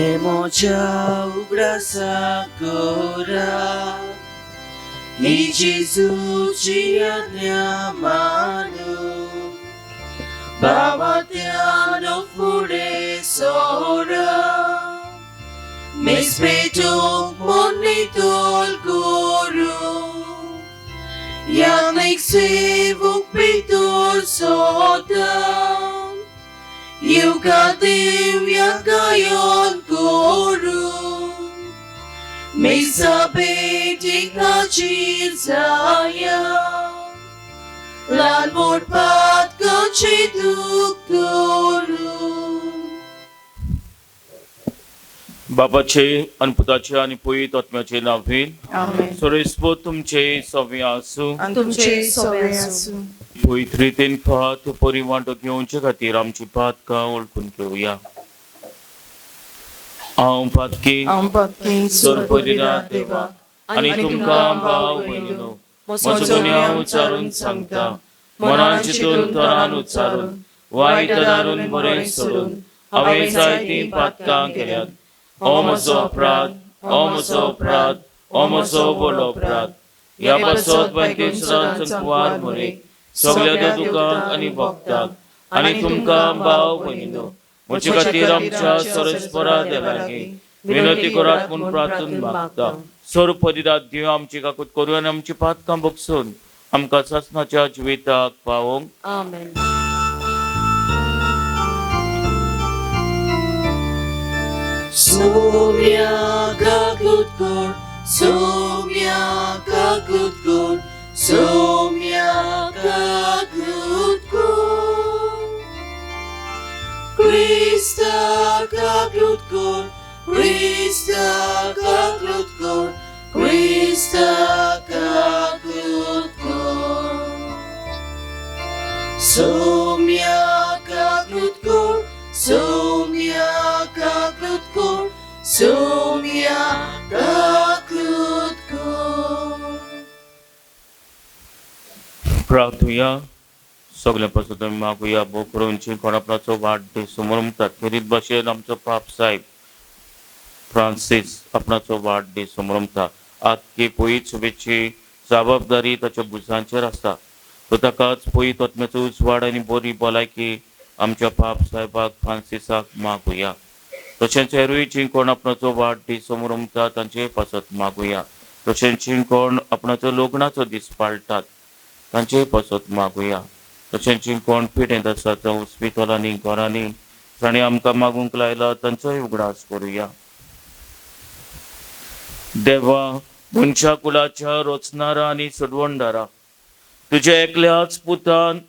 हे मोच्या उगडासा कोरा ही जेजूची आज्ञा मानू बाबा त्यानो पुढे सोडा Mespetung monitul guru Yang sibuk pitul soda Yuka tim yang gayon guru Mesabi tingkacin saya Lan murpat kacituk guru बापाचे आणि पुताचे आणि पवित्र आत्म्याचे नावे आमेन. सर्वस्व तुमचे सव्य आसू तुमचे सवय असू. पवित्र रितीन पात परिवांट घेवचे खातीर आमची पातकां ओळखून घेवया. हांव पातकी सर्वपरिरा देवा आनी तुमकां भाव भयणीनो म्हजो गुन्यांव उच्चारून सांगता मनान चिंतून तोरान उच्चारून वायट दारून बरें सोडून हांवें जायतीं पातकां केल्यात. ओ म्हजो अपराध, ओ म्हजो अपराध, ओ म्हजो व्हड अपराध. ह्या पासत बायकेश्वरान संकवार मरे सगळ्या दुकांक आनी भक्तांक आनी तुमकां भाव भयणीनो म्हजे खातीर आमच्या सरस्परा देवागे विनंती करात म्हूण प्रार्थून मागता. सर्व परिरात देव आमची काकूत करून आनी आमची पातकां बगसून आमकां सासणाच्या जिविताक पावोंक. आमेन. Sumia kakut kor, sumia kakut kor, sumia kakut kor. Krista kakut kor, Krista kakut kor, Krista kakut kor. Sumia kakut kor, sumia kakut kor, sumia kakut kor. प्रार्थूया. सगळ्यांपासून आमी मागुया भोव करूनची कोणापणाचो वाडदीस समोर म्हणटात खेरीत भाशेन आमचो पाप साहेब फ्रांसीस आपणाचो वाडदीस समोर म्हणटा. आख्खी पयत सभेची जबाबदारी ताच्या भुजांचेर आसा. तो ताकाच पयत आत्म्याचो उजवाड आनी बरी भलायकी आमच्या पाप साहेबाक फ्रांसिसाक मागुया. तशेंच हेरूय कोण आपणाचो वाडदीस समोर म्हणटा तांचे पासत मागुया. तशेंच कोण आपणाचो लग्नाचो दीस पाळटात तांचे पासत मागुया. तशेंच कोण पिडेंत आसा जावं हॉस्पिटलांनी घरांनी तांणी आमकां मागूंक लायला तांचोय उगडास करुया. देवा मनशा कुलाच्या रचणारा आनी सडवणदारा तुज्या एकल्याच पुतान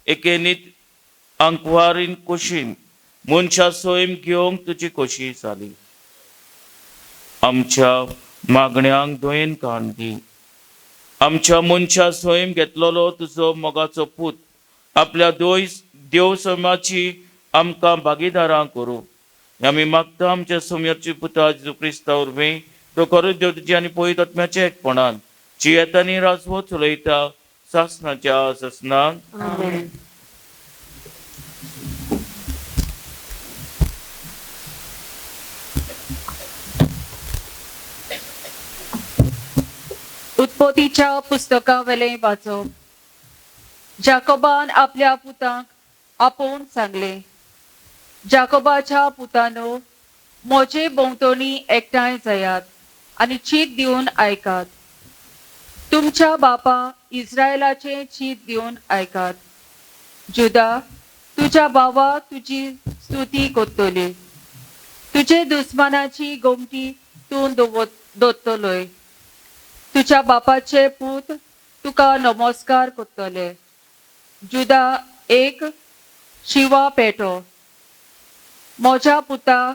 एकेनीत आंकवारीन कुशीन मनशा सोयम घेवंक तुजी खोशी जाली. आमच्या मागण्यांक दुयेन कान दी. आमच्या मनशा सोयम घेतलेलो तुजो मोगाचो पूत आपल्या देव समाची आमकां भागीदारां करूं. आमी मागता आमच्या सोम्याची पुता जेजू क्रिस्ता वरवीं तो खरो देव तुजी आनी पवित्र आत्म्याच्या एकपणान जी येतानी राजवो चलयता सासणाच्या ससनान. आमेन. उत्पत्तीच्या पुस्तका वेले वाचप. जाकोबान आपल्या पुतांक आपोवन सांगले, जाकोबाच्या पुतानो म्हजे भोंवतणी एकठांय जायात आनी चीत दिवन आयकात. तुमच्या बापा इस्रायलाचे चीत दिवन आयकात. जुदा तुझ्या भावा तुजी स्तुती करतली. तुझे दुस्मानाची गोमटी तूं दोत्तलोय. तुझ्या बापाचे पूत तुका नमस्कार करतले. जुदा एक शिवा पेटो. म्हज्या पुता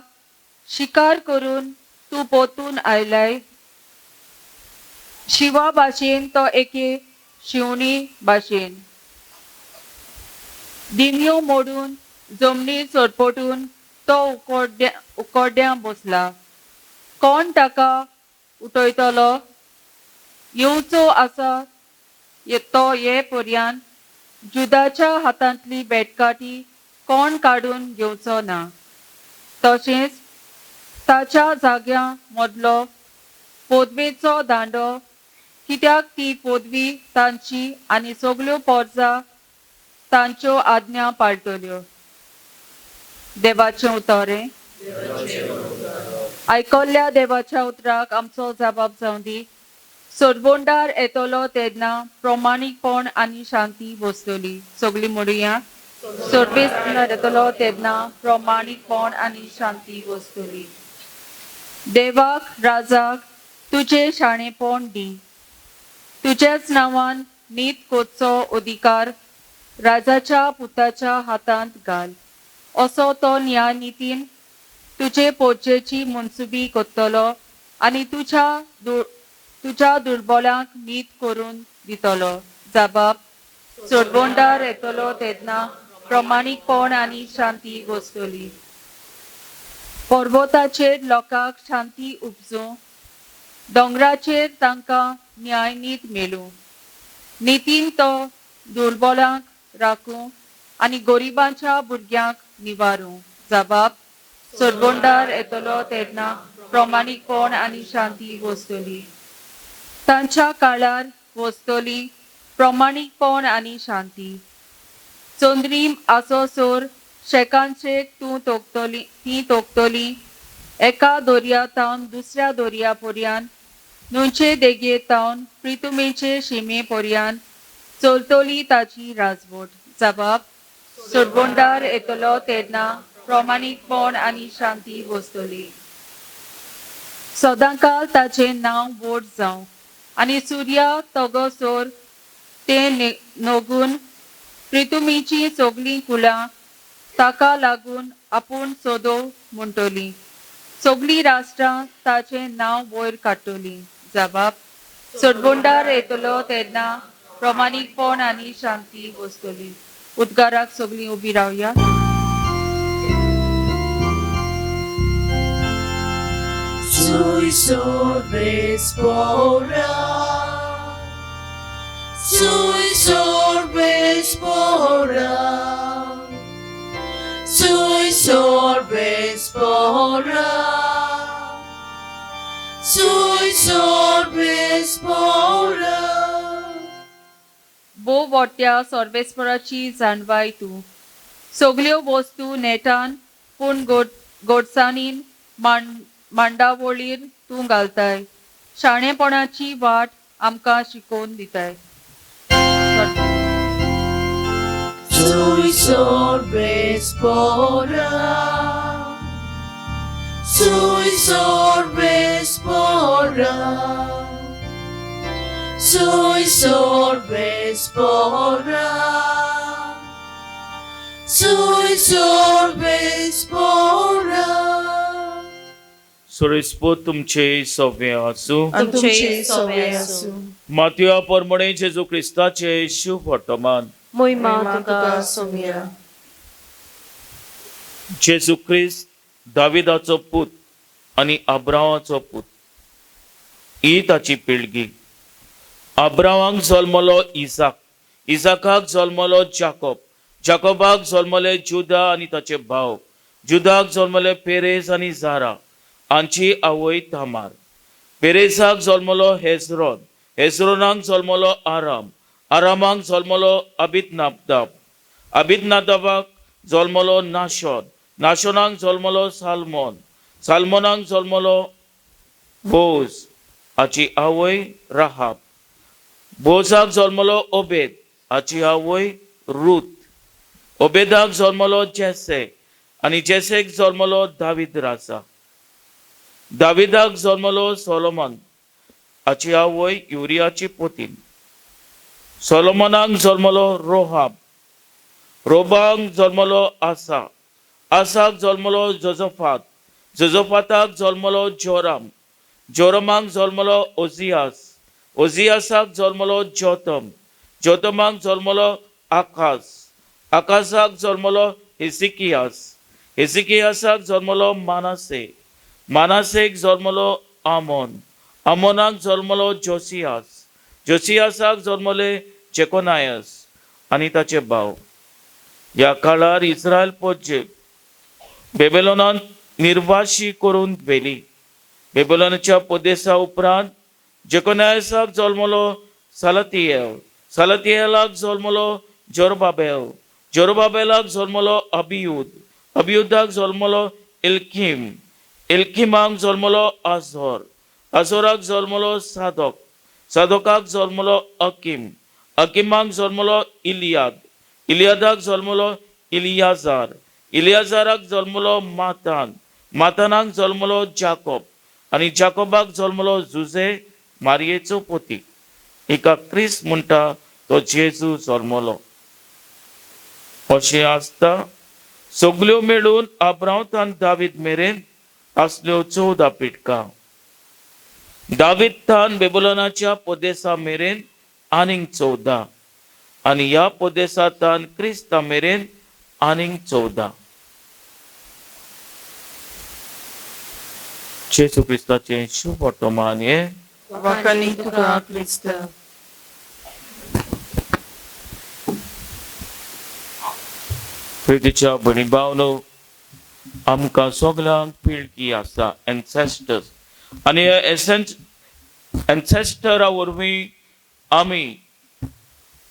शिकार करून तूं पोतून आयलाय. शिवा भाशेन तो एके शिवणी भाशेन. दिन्यो मोडून जमनी सोडपटून तो उकोड्या बसला. कोण ताका उठयतलो? येवचो आसा तो ये पर्यान जुदाच्या हातांतली बेटकाठी कोण काडून घेवचो ना. तशेंच ताच्या जाग्या मदलो पोदवेचो दांडो, कित्याक ती पोदवी तांची आनी सगल्यो पोरजा तांच्यो आज्ञा पाळटल्यो. देवाचें उतोरें. आयकल्ल्या देवाच्या उतराक आमचो जबाब जावं दी. सोडबोंडार येतलो तेन्ना प्रमाणीकपण आनी शांती बसतली. सगळीं म्हणुया. सोडबोंडार येतलो तेन्ना प्रमाणीकपण आनी शांती बसतली. देवाक राजाक तुझे शाणेपण दी. तुझेच नांवान नीत कोचो अधिकार राजाच्या पुताच्या हातांत घाल. असो तो न्याय नितीन तुझे पोजेची मनसुबी कोत्तलो आनी तुझ्या दुर्बलांक नीत करून दितलो. जबाब. सोडबोंडार येतलो तेन्ना प्रमाणीकपण आनी शांती बसतली. पर्वताचेर लोकांक शांती उपजूं, दोंगराचेर तांकां न्याय नीत मेळूं. नितीन तो दुर्बलांक राखूं आनी गरिबांच्या भुरग्यांक निवारूं. जबाब. सोडबोंडार येतलो तेन्ना प्रमाणीकपण आनी शांती बसतली. तांच्या काळार बसतली प्रमाणीकपण आनी शांती. चोंद्रीम आसोसोर शेकांचेक ती तोकतली. एका दोर्यातावन दुसऱ्या दोर्या पर्यान, नुंचे देगेतावन प्रितुमेचे शिमे पर्यान चलतली ताची राजवट. जबाब. सोडबोंडार येतलो तेन्ना प्रमाणीकपण आनी शांती बसतली. सदांकाल ताचें नांव व्हड जावं आनी सुर्या तगोसोर तें नगून प्रितुमेची सगळीं कुळां ताका लागून आपूण सोदो म्हणटली. सगळीं राष्ट्रां ताचें नांव वयर काडटलीं. जबाब. सोडबोंडार येतलो तेन्ना प्रमाणीकपण आनी शांती बसतली. उद्गाराक सगळीं उबी रावया. Sui sorbes pora, sui sorbes pora, sui sorbes pora, sui sorbes pora. बो वोट्या सोर्बेस्पराची जाणवाय तूं. सगल्यो वस्तू नेटान पूण गोडसाणीन मांडावळीर तूं घालताय. शाणेपणाची वाट आमकां शिकोवन दिताय. Sui sorbes pora, sui sorbes pora, sui sorbes pora, sui sorbes pora. सुरेस्पो तुमचे सव्वे आसूं. तुमचे सवे आसूं. मातया परमणे जेजू क्रिस्ताचे शुभ वर्तमान. मोहिमा तुका सोमिया. जेजू क्रिस्त दाविदाचो पूत आनी अब्रामाचो पूत. ही ताची पिळगी. अब्रामाक जल्मलो इसाक, इसाकाक जल्मलो जाकोब, जाकोबाक जल्मले जुदा आनी ताचे भाव, जुदाक जल्मले पेरेस आनी जारा हांची आवय तामार. पेरेसाक जल्मलो हेस्रोन, हेस्रोनाक जल्मलो आराम, आरामाक जल्मलो अबिदनादाब, अबिदनादाबाक जल्मलो नाशोन, नाशोनाक जल्मलो सालमोन, सालमोनाक जल्मलो बोज हाची आवय राहाब, बोजाक जल्मलो ओबेद हाची आवय रूत, ओबेदाक जल्मलो जेसे आनी जेसेक जल्मलो दावीद राजा, दाविदाक जल्मलो सोलोमन हाची आवय युरियाची पोतीन, सोलोमनाक जल्मलो रोहाब, रोबाक जल्मलो आसा, आसाक जल्मलो जोजोफात, जोजोफाताक जल्मलो जोराम, जोरामाक जल्मलो ओजियास, ओजियासाक जल्मलो जोतम, जोतमाक जल्मलो आकास, आकासाक जल्मलो हिसिकियास, हिसिकियासाक जल्मलो मानासे, मानासेक जल्मलो आमोन, आमोनाक जल्मलो जोसियास, जोसियासाक जल्मले जेकोनायस आनी ताचे भाव. ह्या काळार इस्रायल पोज्जे बेबेलोनांत निर्वाशी करून व्हेली. बेबीलोनाच्या पोदेसा उपरांत जेकोनियासाक जल्मलो सलातियेल. सलातियेलाक जल्मलो जोरबाबेल. जोरबाबेलाक जल्मलो अबियूद. अबियूदाक जल्मलो इल्किम. इल्किमाक जल्मलो आझोर. आझोराक जल्मलो सादोक. सादोकाक जल्मलो अकिम. अकिमाक जल्मलो इलियाद. इलियादाक जल्मलो इलियाजार. इलियाजाराक जल्मलो मातान. मातानाक जल्मलो जाकोब. आणि जाकोबाक जल्मलो जुजे, मारयेचो पोती. एका क्रिस्त म्हणटा तो जेजू जल्मलो. अशें आसता सगल्यो मेळून अब्राहमान दावीद मेरेन असल्यो 14 पिटकां. दावीद थान बेबीलोनाच्या पोदेसा मेरेन आनीक 14. आणि ह्या पोदेसांतान क्रिस्ता मेरेन आनीक 14. जेजू क्रिस्ताचे शुभ वर्तमान हे वखाणी तुका क्रिस्त. प्रितीच्या भणी भावनो, आमकां सगळ्यांक पिळगी आसा, एन्सेस्टर्स. आणि एन्सेस्टरा वरवीं आमी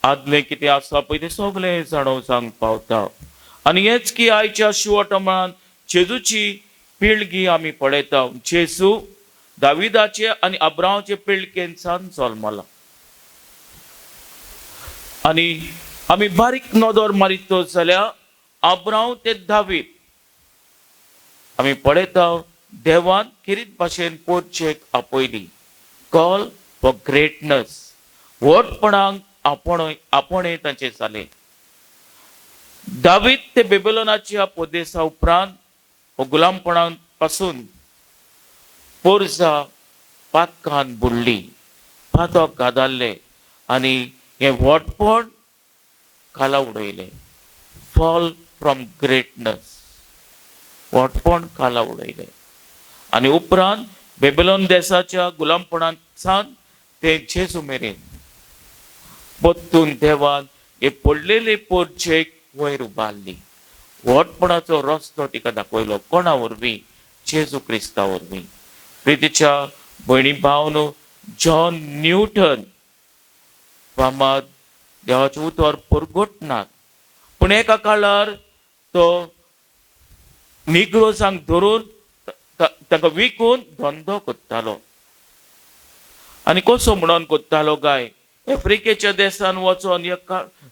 आदले कितें आसा पळय ते सगळे जाणोवंक पावता. आणि हेच की आयच्या शिवटमान जेजूची पिळगी आमी पळयता. जेजू दाविदाचे आणि अब्राहामाचे पिळगेंसान जल्मला. आणि आमी बारीक नदर मारीत जाल्यार अब्राहम ते दावीद आमी पळयता देवान किरीत भाशेन पोरचेक आपयली. Call for greatness. व्हडपणाक आपणय तांचे जाले. दावीद ते बेबीलोनाच्या पोदेसा उपरांत गुलामपणा पासून पोरजा पातकान बुडली, पातक गादाल्ले आणि हे व्हडपण खाला उडयले. Fall from greatness. व्हडपण खाला उडयले. आणि उपरांत बेबीलोन देशाच्या गुलामपणांतसान ते जेजू मेरेन परतून देवान हे पडलेले पोरचेक वयर उबारली. व्हडपणाचो रस्तो तिका दाखयलो. कोणा वरवीं? जेजू क्रिस्ता वरवीं. प्रितीच्या भयणी भावनो, जॉन न्यूटन फामाद देवाचे उतर परगटनात, पूण एका काळार तो निग्रोजांक धरून ताका विकून धंदो करतालो. आणि कसो म्हणून करतालो गाय? आफ्रिकेच्या देशान वचोन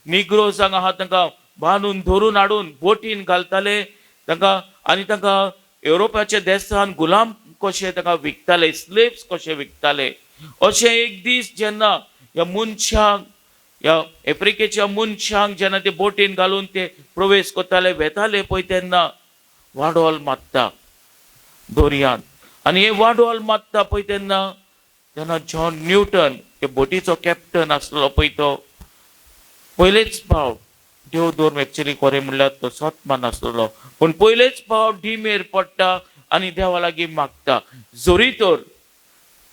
निग्रोजांक आहा तांकां बांदून धरून हाडून बोटीन घालताले तांकां, आनी तांकां युरोपाच्या देशान गुलाम कशे तांकां विकताले, स्लेव्स कशे विकताले. अशें एक दीस जेन्ना ह्या मनशांक, ह्या आफ्रिकेच्या मनशांक जेन्ना ते बोटीन घालून ते प्रवेश करताले, वेताले पळय, तेन्ना वाडोल मारता दोरयांत. आनी हे वाडोल मारता पळय तेन्ना जॉन न्यूटन, हे बोटीचो कॅप्टन आसलो पळय, तो पयलेच फावट देव दोर एक्चुअली खरें म्हणल्यार तो सतमान आसलो, पूण पयलेच फावट ढिमेर पडटा आनी देवा लागीं मागता, जोरी तर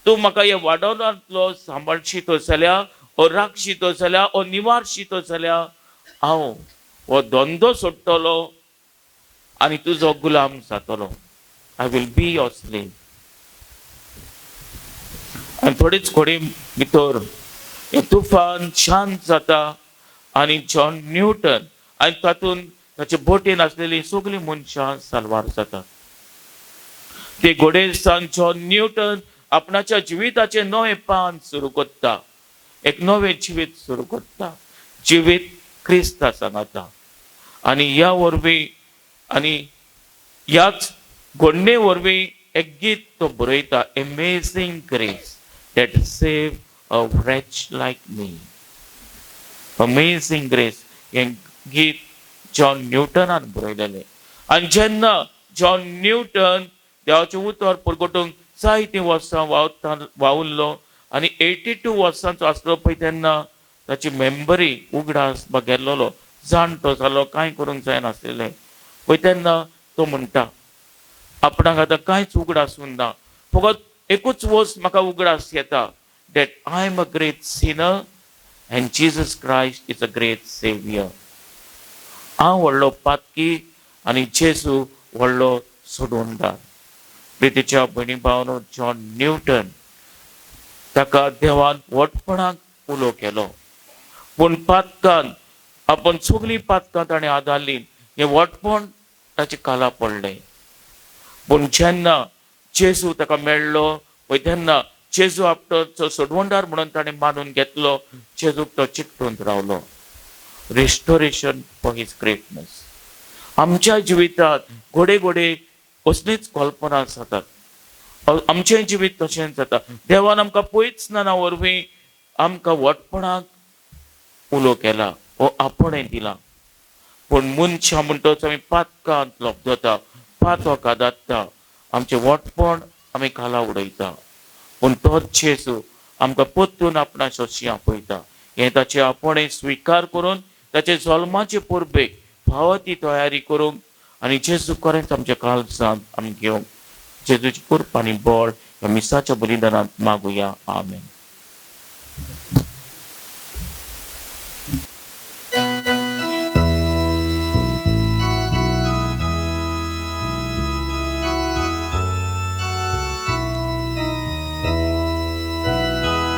तूं म्हाका हे वाडोलांतलो सांबाळशीतो जाल्यार, ओ राखशीतो जाल्यार, ओ निवारशीतो जाल्यार हांव हो धंदो सोडटलो आनी तुजो गुलाम जातलो. I will be your slave. आनी थोडीच घडी भितर हे तुफान शांत जाता आनी जॉन न्यूटन आनी तातूंत ताचे बोटीन आसलेली सगळीं मनशां साल्वार जातात. ते घोडेसान जॉन न्यूटन आपणाच्या जिविताचे नवे पान सुरू करता, एक नवे जिवीत सुरू करता, जिवीत क्रिस्ता सांगता. आनी ह्या वरवीं आनी ह्याच घडणे वरवीं एक गीत तो बरयता, amazing grace that save a wretch like me. Amazing grace. हे गीत जॉन न्यूटनान बरयलेले. आनी जेन्ना जॉन न्यूटन देवाचें उतर परगटूंक जायतीं वर्सां वावुरलो आनी 82 वर्सांचो आसलो पळय, तेन्ना ताची मेमरी उगडास गेल्लो, जाणटो जालो, कांय करूंक जायनासलेलें पळय, तेन्ना तो म्हणटा आपणाक आतां कांयच उगडास उरना, फकत एकूच वस्त म्हाका उगडास येता, that I am a great sinner and Jesus Christ is a great savior. हांव व्हडलो पातकी आनी जेजू व्हडलो सोडून दा. प्रितीच्या बहिणी भावनो जॉन न्यूटन ताका देवान वटपणाक उलो केलो, पूण पातकान आपण सगळी पातकां ताणें आदारली, हे वटपण ताचे काला पडले. पूण जेन्ना जेजू ताका मेळ्ळो पळय तेन्ना जेजू आपलो सोडवणदार म्हणून ताणें मानून घेतलो. जेजूक तो चिकटून रावलो. Restoration for his greatness. आमच्या जिवितांत घोडे घोडे कसलीच कल्पना जातात. आमचें जिवीत तशेंच जाता. देवान आमकां पयस नाना वरवीं आमकां वटपणाक उलो केला, हो आपणें दिला. पूण मनशां म्हणटच आमी पातकांत लोबदता, पातोका धाडटा, आमचें वटपण आमी खाला उडयता. पूण तोच जेजू आमकां परतून आपणा सोशी आपयता. हें ताचे आपणें स्विकार करून ताचे जल्माचे परबेक फावो ती तयारी करूंक आनी जेजू खरेंच आमच्या काळजांत आमी घेवंक जेजूची कृपा आनी बळ ह्या मिसाच्या बलिदानांत मागुया. आमेन.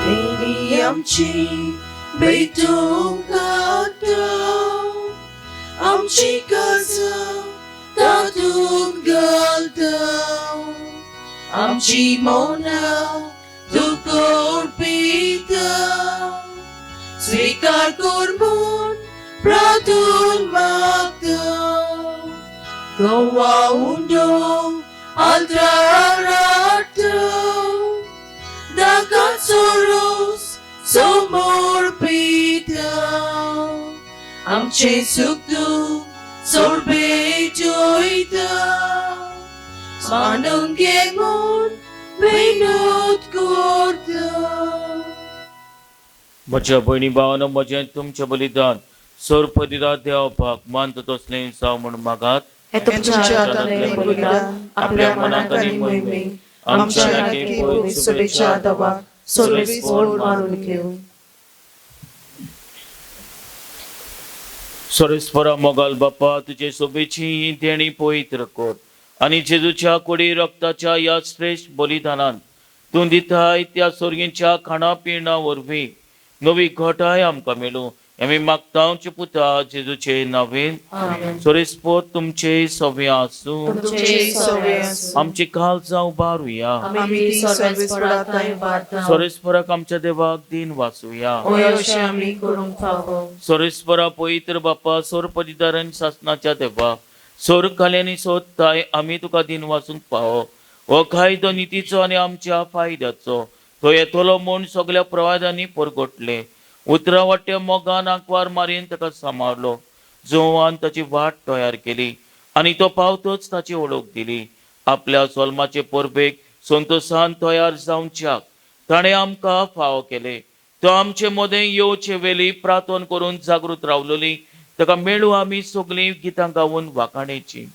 देवी आमची बेतूंक घालता, आमची काळजां तातूंत घालता, आमची मौनां तुकोर पिता, स्वीकार कर म्हूण प्रार्थून मागता. गोवा उंडो आल्तार हाडटा, दागात सोरोस समोर पिता, आमचे सुख दुख सोर्बे जोयता, मानून घे म्हूण विनोद करता. म्हज्या भयणी भावानो, म्हजें तुमचें बलिदान सोरपदिरा देवपाक मानता तसलें जावं म्हूण मागात. हे तुमच्या हातांतलें बलिदान आपल्या मनाक आनी मोहिमेक आमच्या लायकी पवित्रेच्या दवा सोरवेस्पोर मारून घेवं. सोरेस्परा मोगाल बापा, तुजे सोबेची ही देणी पवित्र कर आनी जेजूच्या कोडी रक्ताच्या ह्या श्रेष्ठ बलिदानान तूं दिताय त्या सोर्गींच्या खाणा पिणा वरवीं नवी घटाय आमकां मेळूं. आमी मागतांचे पुता जेजूचे नांवेन. सोरेस्पोर तुमचे सवे आसूं, आमची काळजां उबारुया. सोरेस्पराक आमच्या देवाक दिन वाचुया. सोरेस्परा पवित्र बापा, सोरपदिदारन शासनाच्या देवा, सोर काल्यांनी सोदताय आमी तुका दिन वाचूंक पावो. हो कायदो नितीचो आनी आमच्या फायद्याचो तो येतलो म्हूण सगळ्या प्रवादांनी परगटले. उतरा वाट्या मोगान आंकवार मारीन ताका सांबाळलो. जोवान ताची वाट तयार केली आनी तो पावतोच ताची वळख दिली. आपल्या सोल्माचे परबेक संतोषान तयार जावच्याक ताणें आमकां फावो केले. तो आमचे मोदें येवचे वेली प्रार्थना करून जागृत रावलोली. ताका मेळूं आमी सगळीं गितां गावून वाखाणेची.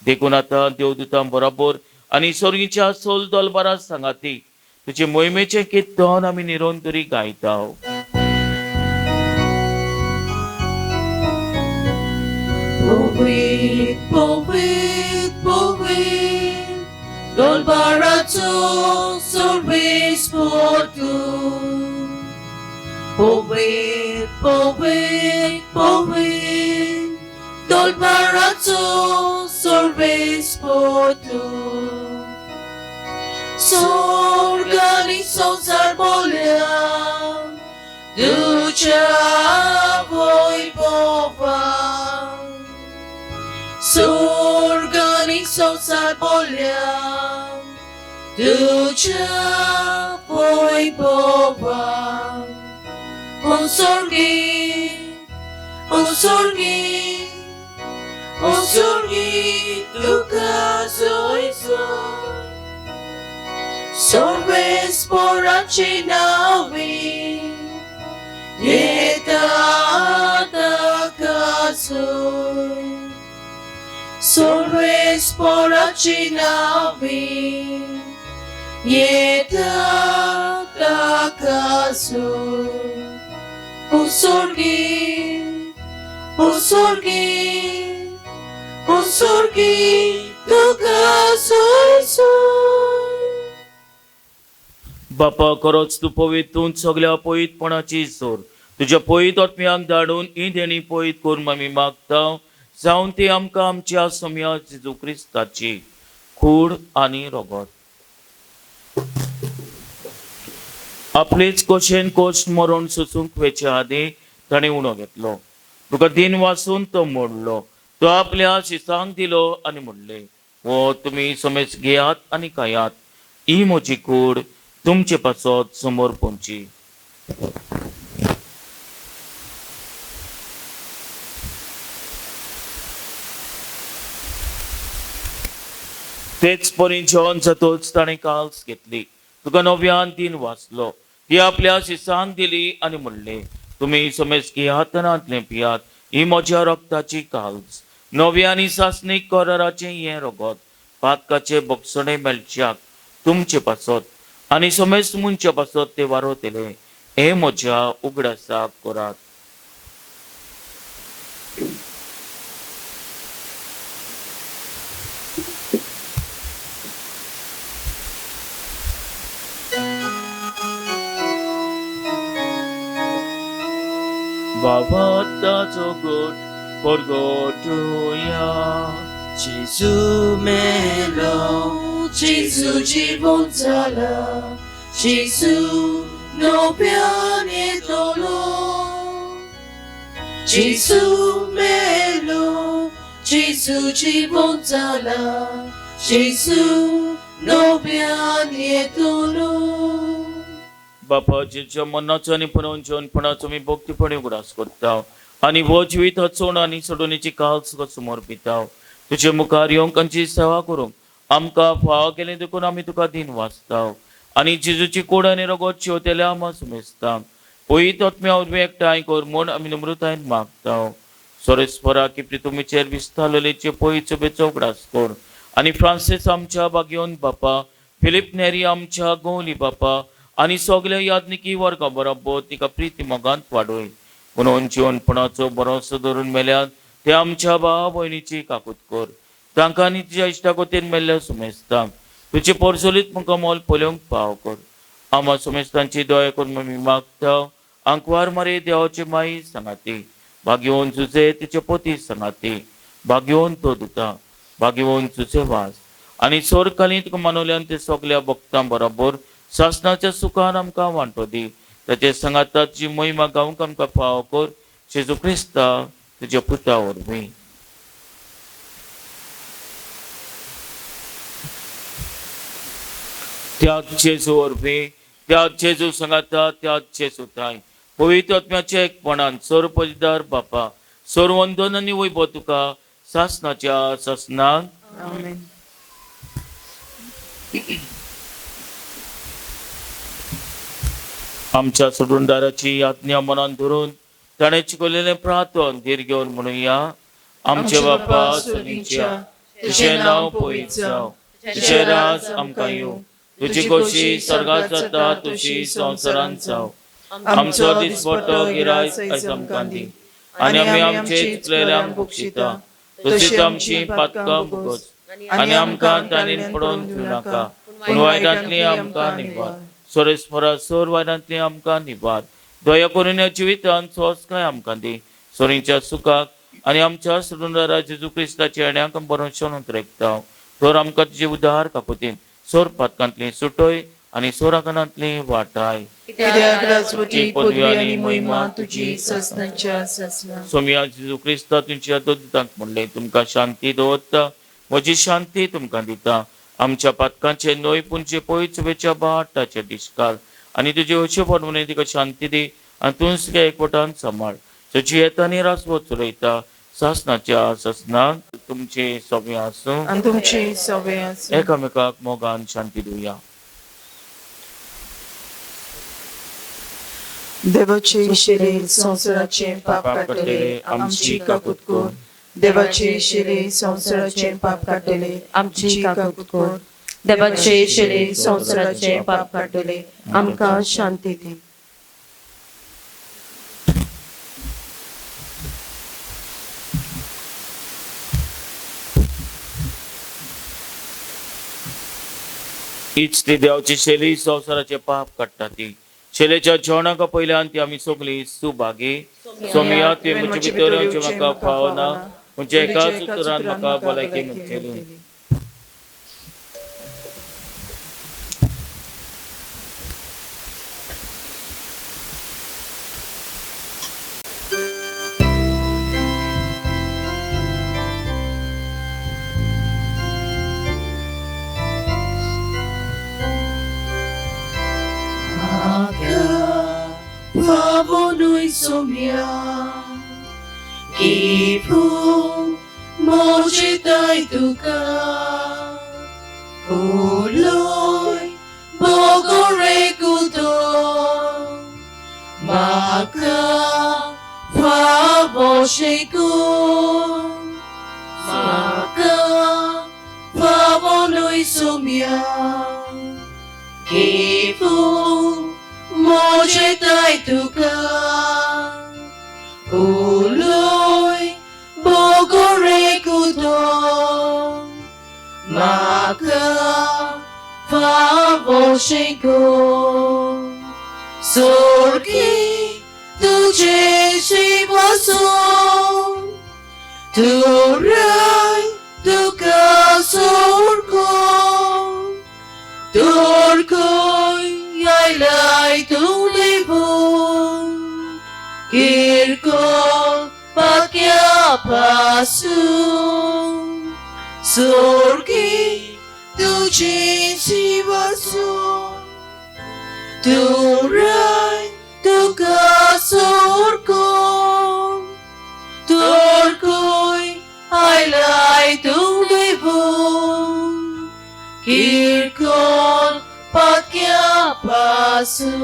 देखून आतां देवदूतां बरोबर आनी सोर्गीच्या सोल दोलबारा सांगाती तुजे मोहिमेचें कीर्तन आमी निरंतरी गायता. Poet, poet, poet, dolbarato sorbes portu. Poet, poet, poet, dolbarato sorbes portu. Sorgani sonsar boleam, ducha voi popa. Sorgani sonsar boleam, ducha voi popa. O sorgi, tu casoi so. Sorbes por acinavi, yeta casoi. Sorbes por acinavi, yeta casoi. O sorgi, tu casoi. बापा खरोच तू पवित तू सगळ्या पवितपणाची सोर तुझ्या पवित आत्म्याक धाडून ही देणी पवित करून आमी मागता जावन ती आमकां आमच्या समया जेजू क्रिस्ताची कूड आनी रगत आपलीच कोशेन कोश मरून सुसूंक वेच्या आदी ताणें उणो घेतलो तुका दिन वाचून तो मोडलो तो आपल्या शिसांक दिलो आनी म्हणले हो तुम्ही समेज घेयात आनी खायात ही म्हजी कूड तुमचे पासत समोर पोंची तेच परी जेवण जातोच ताणें काल्स घेतली तुका नव्यान दिन वाचलो ती आपल्या शिसांक दिली आनी म्हणले तुम्ही समेज घेयात आनी पियात ही म्हज्या रक्ताची काल्स नव्यानी सासणीक कराराचे हे रगत पातकाचे बक्षणे मेळच्याक तुमचे पासत आनी समेज मुंच्या पासत ते वारोतेले हे म्हज्या उगडासाक करात बाबाताचो गोट परगोटुया Gesù melo, Gesù জীবন চালা, Gesù nobianie dolo. Gesù melo, Gesù জীবন চালা, Gesù nobianie dolo. बापा जेच्या मनाचो आनी पणोवनपणाचो मी भक्तीपणे उगडास करता आनी वो जिवीत हचोवन आनी सोडुनीची काल्स समोर पिता तुझे मुखार येवंक आमची सेवा करूंक आमकां फाव केलें देखून आमी तुका दिन वाचता आनी जेजूची कूड आनी रगत शेवतेल्या आमा सुमेजता पयत आत्म्या उर्बे एकठांय कर म्हूण आमी नम्रतायेन मागता सोरेस्परा की तुमीचेर विस्तारलेचे पयत सभेचो उगडास कर आनी फ्रांसीस आमच्या बागेवन बापा फिलिप नेरी आमच्या गौली बापा आनी सगळे याज्ञिकी वर्गा बरोबर तिका प्रिती मोगांत वाडोय म्हणून जीवनपणाचो भरोसो धरून मेल्यात ते आमच्या भावा भयणीची काकूत कर तांकां आनी तुज्या इश्टाकोतेन मेल्ल्या सुमेस्तांक तुजे परसोलीत म्हाका मोल पळोवंक फाव कर आमा सुमेस्तांची दया करून आमी मागता आंकवार मारे देवाचे माई सांगाती भाग्यवन तुजे तिचे पोती सांगाती भाग्यवन तो दुता भाग्यवन तुजे वास आनी सोरकाली तुका मानवल्यान ते सगल्या भक्तां बरोबर शासनाच्या सुखान आमकां वांटो दी ताचे संगाताची महिमा गावंक आमकां फाव कर जेजू क्रिस्ता तुज्या पुता वरवीं त्याच जेजू वरवीं त्याच जेजू संगाता त्याच जेजू ताय पवित्र आत्म्याच्या एकपणान सोर पदवीदार बापा सोर वंदन आनी वैभव तुका शासनाच्या शासनान आमेन. आमच्या सोडूनदाराची आज्ञा मनान धरून ताणें शिकवलेलें प्रार्थन धीर घेवन म्हणुया आमचे बापा सुनीच्या तुझें नांव पवित्र जावं तुझें राज आमकां येवं तुजी खोशी स्वर्गांत जाता तशी संवसारांत जावं आमचो दिसपट्टो गिरायक आयज आमकां दी आनी आमी आमचे चुकलेल्यांक बक्षिता तशीच आमची पातकां भोगोस आनी आमकां ताणीन पडोवन दिवं नाका पूण वायटांतली आमकां निवार सोरेस्परा सोर वायटांतली आमकां निवार दया करून ह्या जिवितांत सोंसकाय आमकां दी सोरींच्या सुखाक आनी आमच्या सोडूनदारा जेजू क्रिस्ताच्या येण्याक बरोवंक उतरयता तर आमकां तुजे उदार काकुतीन सोर पातकांतली सुटोय आनी सोराकनांतली वाटाय कित्याक राजवटी पदवी आनी महिमा तुजी ससनाच्या ससना सोम्या जेजू क्रिस्ता तुमच्या दोतांक म्हणले तुमकां शांती दवरता म्हजी शांती तुमकां दिता आमच्या पातकांचे नोय पुंचे पयत सुबेच्या बाटाचे दिसकाल आनी तुजे अशे फडमणे तिका शांती दी आनी तूं सगळ्या एकवटान सांबाळ तुजी येतानी रासवो चलयता शासनाच्या शासनान तुमचे सगळे आसूं आनी तुमची सवय आसूं एकामेकाक मोगान शांती दिवया देवाचे शिरे संवसाराचे पाप काडटले आमची काकूत कर देवाचे शिरे संवसाराचे पाप काडटले आमची काकूत कर देवाचे शिरे संवसाराचे पाप काडटले आमकां शांती दी हीच ती देवाची शेली संवसाराचे पाप काडटा ती शेलेच्या जेवणाका पयल्यान ती आमी सगळी सुभागी सोमिया ती म्हजे भितर येवचे म्हाका फावना म्हणजे एकाच उतरान म्हाका भलायकी मेळटली. Favonui somia, kipu mojitai tuka, uloi bogore kuto, maka favoshiku, maka favonui somia, kipu mojitai tuka, uloi bogore kuto, maka favoshiku, sorgi tuje shivaso, turai tuka sorko, turkoi ai lai tu libun, kirko pakya pasu, sorgi tuje shivaso, turai tuka sorko, turkoi ai lai tu libun, kirkon pakya pasu,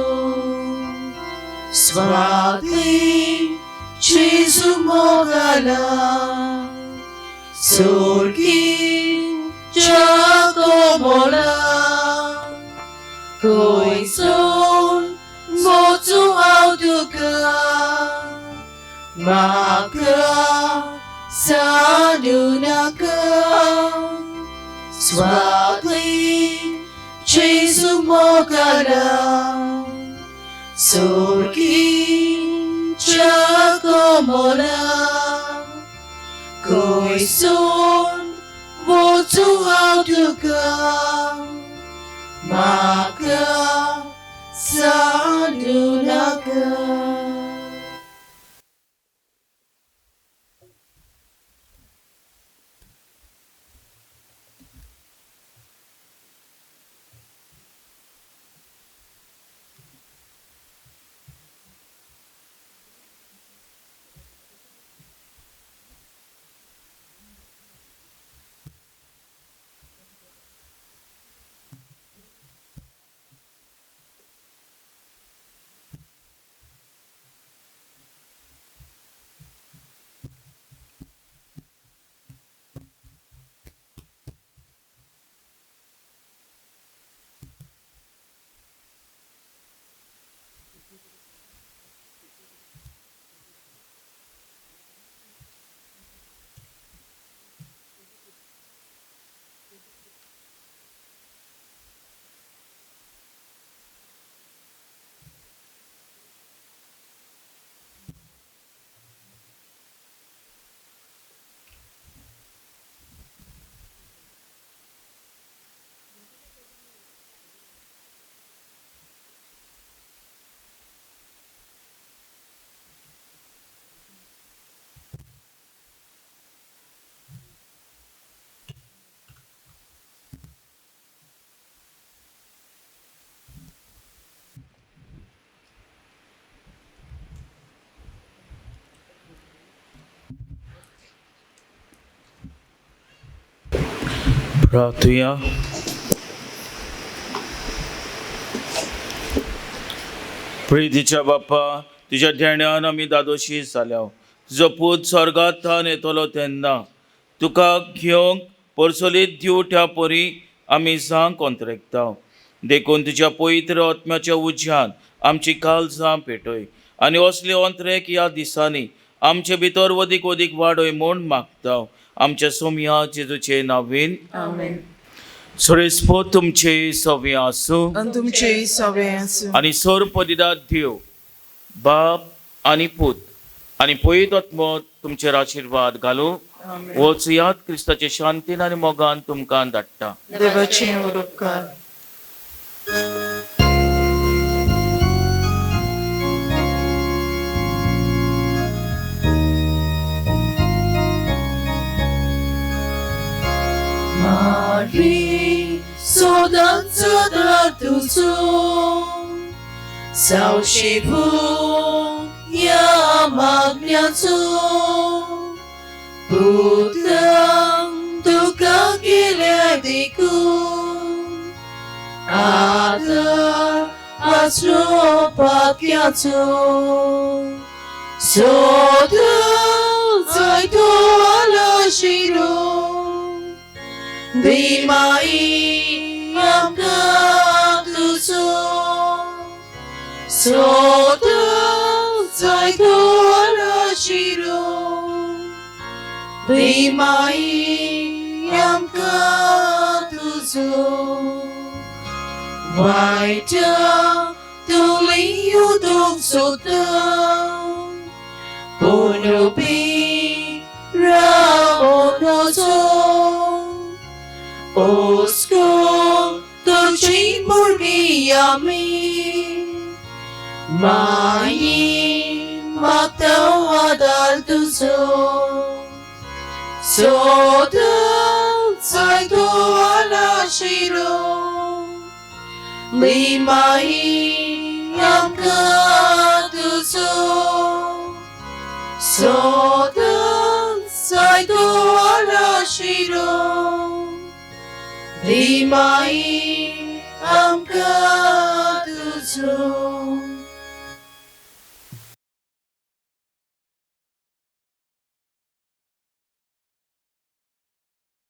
swati Jesu mogala, sorgi jacomola, koi son motu autuka, maka sadunaka, swati Jesu mogala, sorgi jacomola, koi son motu autuka, maka sadunaka. प्रार्थुया. प्रितीच्या बाप्पा तुझ्या ध्यानान आमी दादोशी जाल्या तुजो पूत स्वर्गांत येतलो तेन्ना तुका घेवंक परसोलीत दिवट्या परी आमी सांग कोंतरेकता देखून तुज्या पवित्र आत्म्याच्या उज्यान आमची काळजां पेटय आनी असले अंतरेक ह्या दिसांनी आमचे भितर वदीक वदीक वाडय म्हूण मागता आमच्या सोम्या जेजूचे नांवेन. आमेन. सुरेस्पो तुमचे सवे आसूं आणि तुमचे सवे आसूं आनी सोरपदिदा देव बाप आनी पूत आनी पवित्र आत्मो तुमचेर आशीर्वाद घालूं वचुयात क्रिस्ताचे शांतीन आनी मोगान तुमकां धाडटा. देवाचे उपकार. Mari, sodanță datuțu, sau și ia magniațu, putem duca giledicu, ada asropat ghiațu, sodul zai tu ala shiru, Di mai am gătuțu, sotă ți-ai doar șiru. Di mai am gătuțu, vai tă tu liu duc sotă, punu pi rao nozo. Bosco, dolce morbiami, mai matau adaltuzo, soda sai tu ala shiro, li mai am katuzo, soda sai tu ala shiro. Di mai am katuzo.